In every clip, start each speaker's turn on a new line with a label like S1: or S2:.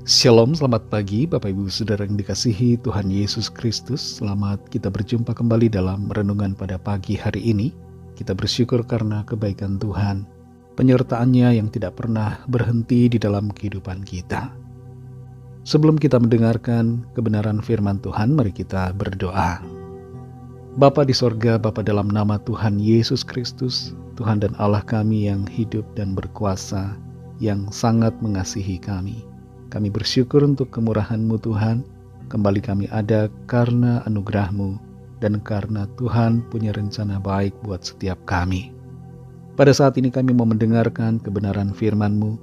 S1: Shalom, selamat pagi Bapak Ibu Saudara yang dikasihi Tuhan Yesus Kristus. Selamat kita berjumpa kembali dalam renungan pada pagi hari ini. Kita bersyukur karena kebaikan Tuhan, penyertaan-Nya yang tidak pernah berhenti di dalam kehidupan kita. Sebelum kita mendengarkan kebenaran firman Tuhan, mari kita berdoa. Bapa di sorga, Bapa dalam nama Tuhan Yesus Kristus, Tuhan dan Allah kami yang hidup dan berkuasa, yang sangat mengasihi kami. Kami bersyukur untuk kemurahan-Mu Tuhan, kembali kami ada karena anugerah-Mu dan karena Tuhan punya rencana baik buat setiap kami. Pada saat ini kami mau mendengarkan kebenaran firman-Mu,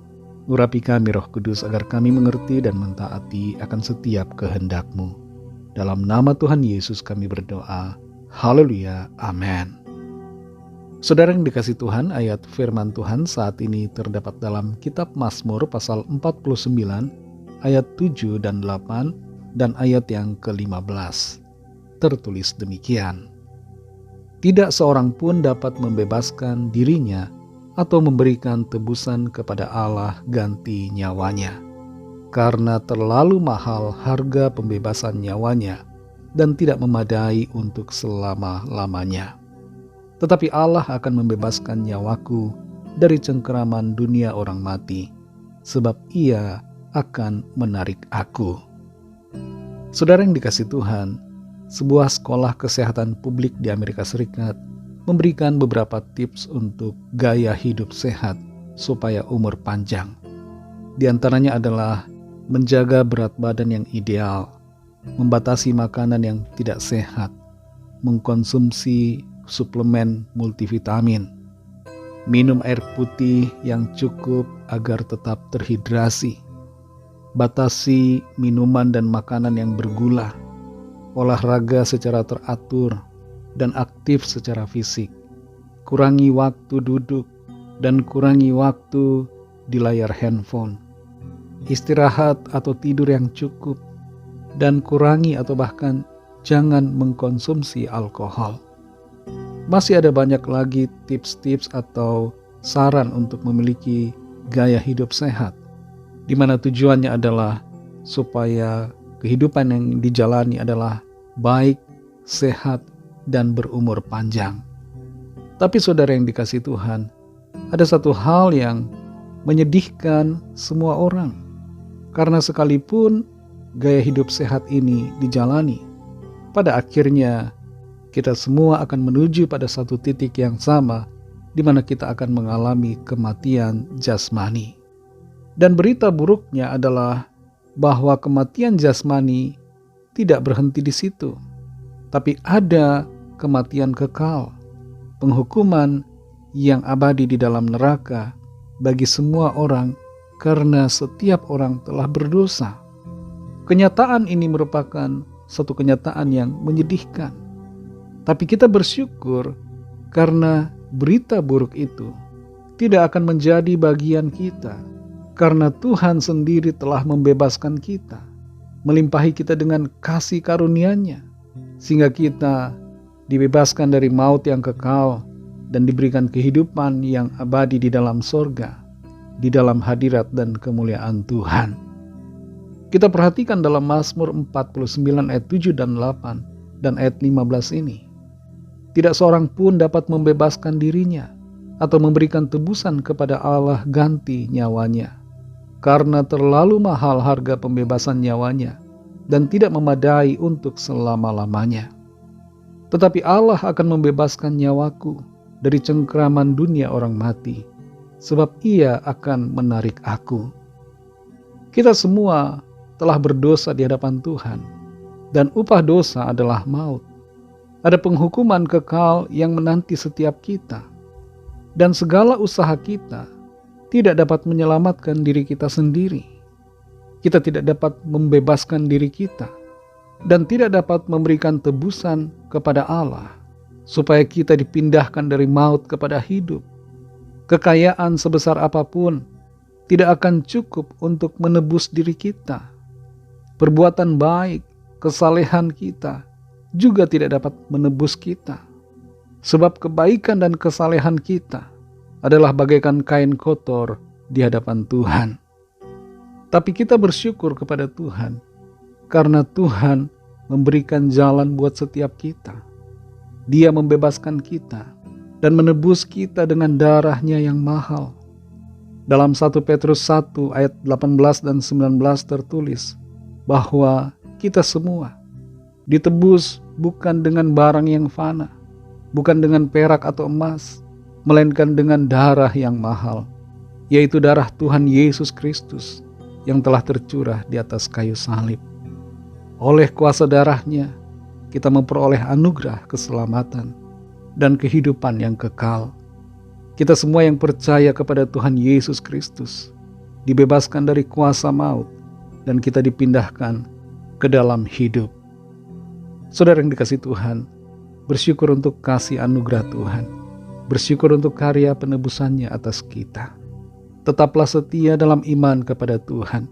S1: urapi kami Roh Kudus agar kami mengerti dan mentaati akan setiap kehendak-Mu. Dalam nama Tuhan Yesus kami berdoa, haleluya, amin. Saudara yang dikasih Tuhan, ayat firman Tuhan saat ini terdapat dalam kitab Mazmur pasal 49, ayat 7 dan 8, dan ayat yang ke-15. Tertulis demikian. Tidak seorang pun dapat membebaskan dirinya atau memberikan tebusan kepada Allah ganti nyawanya, karena terlalu mahal harga pembebasan nyawanya dan tidak memadai untuk selama-lamanya. Tetapi Allah akan membebaskan nyawaku dari cengkeraman dunia orang mati, sebab Ia akan menarik aku. Saudara yang dikasih Tuhan, sebuah sekolah kesehatan publik di Amerika Serikat memberikan beberapa tips untuk gaya hidup sehat supaya umur panjang. Di antaranya adalah menjaga berat badan yang ideal, membatasi makanan yang tidak sehat, mengkonsumsi suplemen multivitamin, minum air putih yang cukup agar tetap terhidrasi, batasi minuman dan makanan yang bergula, olahraga secara teratur dan aktif secara fisik, kurangi waktu duduk dan kurangi waktu di layar handphone, istirahat atau tidur yang cukup, dan kurangi atau bahkan jangan mengkonsumsi alkohol. Masih ada banyak lagi tips-tips atau saran untuk memiliki gaya hidup sehat, di mana tujuannya adalah supaya kehidupan yang dijalani adalah baik, sehat, dan berumur panjang. Tapi saudara yang dikasih Tuhan, ada satu hal yang menyedihkan semua orang, karena sekalipun gaya hidup sehat ini dijalani, pada akhirnya kita semua akan menuju pada satu titik yang sama, di mana kita akan mengalami kematian jasmani. Dan berita buruknya adalah bahwa kematian jasmani tidak berhenti di situ, tapi ada kematian kekal, penghukuman yang abadi di dalam neraka bagi semua orang karena setiap orang telah berdosa. Kenyataan ini merupakan satu kenyataan yang menyedihkan. Tapi kita bersyukur karena berita buruk itu tidak akan menjadi bagian kita, karena Tuhan sendiri telah membebaskan kita, melimpahi kita dengan kasih karunia-Nya, sehingga kita dibebaskan dari maut yang kekal dan diberikan kehidupan yang abadi di dalam sorga, di dalam hadirat dan kemuliaan Tuhan. Kita perhatikan dalam Mazmur 49 ayat 7 dan 8 dan ayat 15 ini. Tidak seorang pun dapat membebaskan dirinya atau memberikan tebusan kepada Allah ganti nyawanya, karena terlalu mahal harga pembebasan nyawanya dan tidak memadai untuk selama-lamanya. Tetapi Allah akan membebaskan nyawaku dari cengkeraman dunia orang mati, sebab Ia akan menarik aku. Kita semua telah berdosa di hadapan Tuhan, dan upah dosa adalah maut. Ada penghukuman kekal yang menanti setiap kita, dan segala usaha kita tidak dapat menyelamatkan diri kita sendiri. Kita tidak dapat membebaskan diri kita, dan tidak dapat memberikan tebusan kepada Allah, supaya kita dipindahkan dari maut kepada hidup. Kekayaan sebesar apapun tidak akan cukup untuk menebus diri kita. Perbuatan baik, kesalehan kita juga tidak dapat menebus kita. Sebab kebaikan dan kesalehan kita adalah bagaikan kain kotor di hadapan Tuhan. Tapi kita bersyukur kepada Tuhan karena Tuhan memberikan jalan buat setiap kita. Dia membebaskan kita dan menebus kita dengan darah-Nya yang mahal. Dalam 1 Petrus 1 ayat 18 dan 19 tertulis bahwa kita semua ditebus bukan dengan barang yang fana, bukan dengan perak atau emas, melainkan dengan darah yang mahal, yaitu darah Tuhan Yesus Kristus yang telah tercurah di atas kayu salib. Oleh kuasa darah-Nya, kita memperoleh anugerah keselamatan dan kehidupan yang kekal. Kita semua yang percaya kepada Tuhan Yesus Kristus dibebaskan dari kuasa maut dan kita dipindahkan ke dalam hidup. Saudara yang dikasihi Tuhan, bersyukur untuk kasih anugerah Tuhan. Bersyukur untuk karya penebusannya atas kita. Tetaplah setia dalam iman kepada Tuhan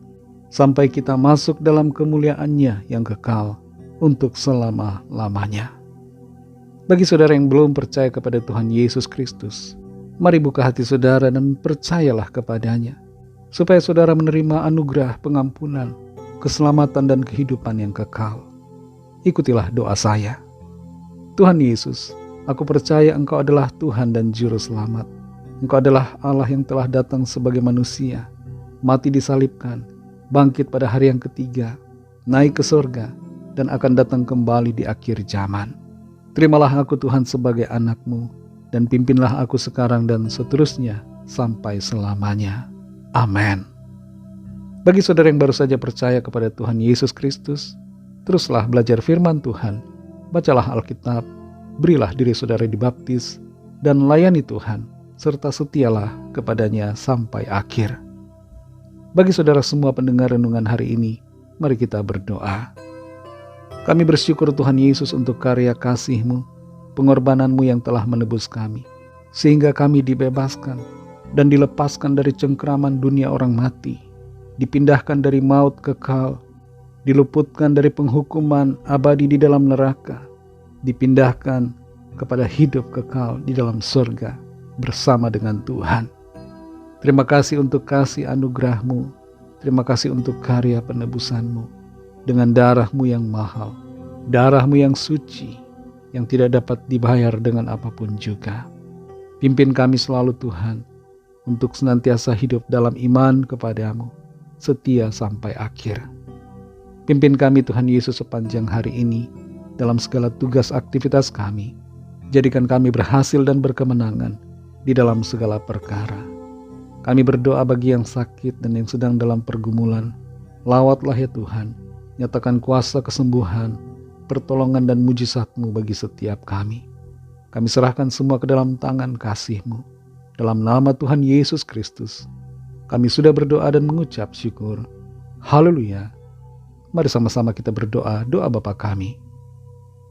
S1: sampai kita masuk dalam kemuliaan-Nya yang kekal untuk selama-lamanya. Bagi saudara yang belum percaya kepada Tuhan Yesus Kristus, mari buka hati saudara dan percayalah kepadanya, supaya saudara menerima anugerah pengampunan, keselamatan dan kehidupan yang kekal. Ikutilah doa saya. Tuhan Yesus, aku percaya Engkau adalah Tuhan dan Juru Selamat. Engkau adalah Allah yang telah datang sebagai manusia, mati disalibkan, bangkit pada hari yang ketiga, naik ke surga, dan akan datang kembali di akhir zaman. Terimalah aku Tuhan sebagai anak-Mu, dan pimpinlah aku sekarang dan seterusnya sampai selamanya. Amin. Bagi saudara yang baru saja percaya kepada Tuhan Yesus Kristus, teruslah belajar firman Tuhan, bacalah Alkitab, berilah diri saudara dibaptis, dan layani Tuhan, serta setialah kepadanya sampai akhir. Bagi saudara semua pendengar renungan hari ini, mari kita berdoa. Kami bersyukur Tuhan Yesus untuk karya kasih-Mu, pengorbanan-Mu yang telah menebus kami, sehingga kami dibebaskan dan dilepaskan dari cengkraman dunia orang mati, dipindahkan dari maut kekal, diluputkan dari penghukuman abadi di dalam neraka, dipindahkan kepada hidup kekal di dalam surga bersama dengan Tuhan. Terima kasih untuk kasih anugerah-Mu, terima kasih untuk karya penebusan-Mu, dengan darah-Mu yang mahal, darah-Mu yang suci, yang tidak dapat dibayar dengan apapun juga. Pimpin kami selalu Tuhan, untuk senantiasa hidup dalam iman kepada-Mu, setia sampai akhir. Pimpin kami Tuhan Yesus sepanjang hari ini, dalam segala tugas aktivitas kami. Jadikan kami berhasil dan berkemenangan di dalam segala perkara. Kami berdoa bagi yang sakit dan yang sedang dalam pergumulan. Lawatlah ya Tuhan, nyatakan kuasa kesembuhan, pertolongan dan mujizat-Mu bagi setiap kami. Kami serahkan semua ke dalam tangan kasih-Mu. Dalam nama Tuhan Yesus Kristus, kami sudah berdoa dan mengucap syukur. Haleluya. Mari sama-sama kita berdoa, doa Bapa kami.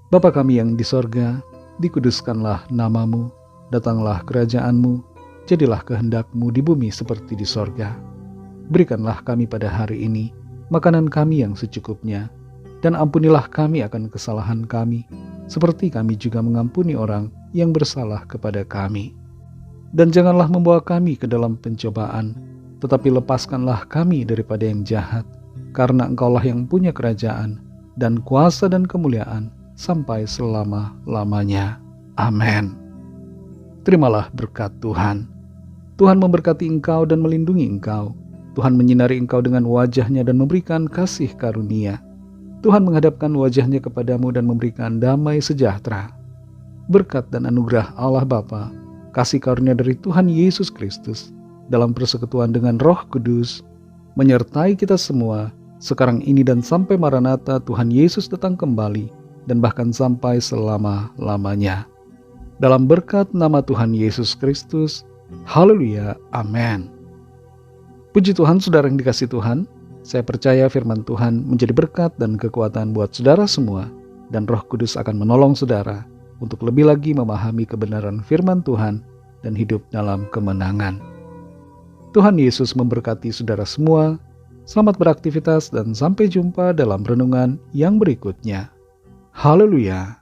S1: Bapa kami yang di sorga, dikuduskanlah nama-Mu, datanglah kerajaan-Mu, jadilah kehendak-Mu di bumi seperti di sorga. Berikanlah kami pada hari ini makanan kami yang secukupnya, dan ampunilah kami akan kesalahan kami, seperti kami juga mengampuni orang yang bersalah kepada kami. Dan janganlah membawa kami ke dalam pencobaan, tetapi lepaskanlah kami daripada yang jahat, karena Engkaulah yang punya kerajaan, dan kuasa dan kemuliaan, sampai selama-lamanya. Amin. Terimalah berkat Tuhan. Tuhan memberkati engkau dan melindungi engkau. Tuhan menyinari engkau dengan wajah-Nya dan memberikan kasih karunia. Tuhan menghadapkan wajah-Nya kepadamu dan memberikan damai sejahtera. Berkat dan anugerah Allah Bapa, kasih karunia dari Tuhan Yesus Kristus, dalam persekutuan dengan Roh Kudus, menyertai kita semua, sekarang ini dan sampai Maranatha Tuhan Yesus datang kembali, dan bahkan sampai selama-lamanya. Dalam berkat nama Tuhan Yesus Kristus, haleluya, amin. Puji Tuhan, saudara yang dikasihi Tuhan, saya percaya firman Tuhan menjadi berkat dan kekuatan buat saudara semua, dan Roh Kudus akan menolong saudara untuk lebih lagi memahami kebenaran firman Tuhan dan hidup dalam kemenangan. Tuhan Yesus memberkati saudara semua. Selamat beraktivitas dan sampai jumpa dalam renungan yang berikutnya. Haleluya.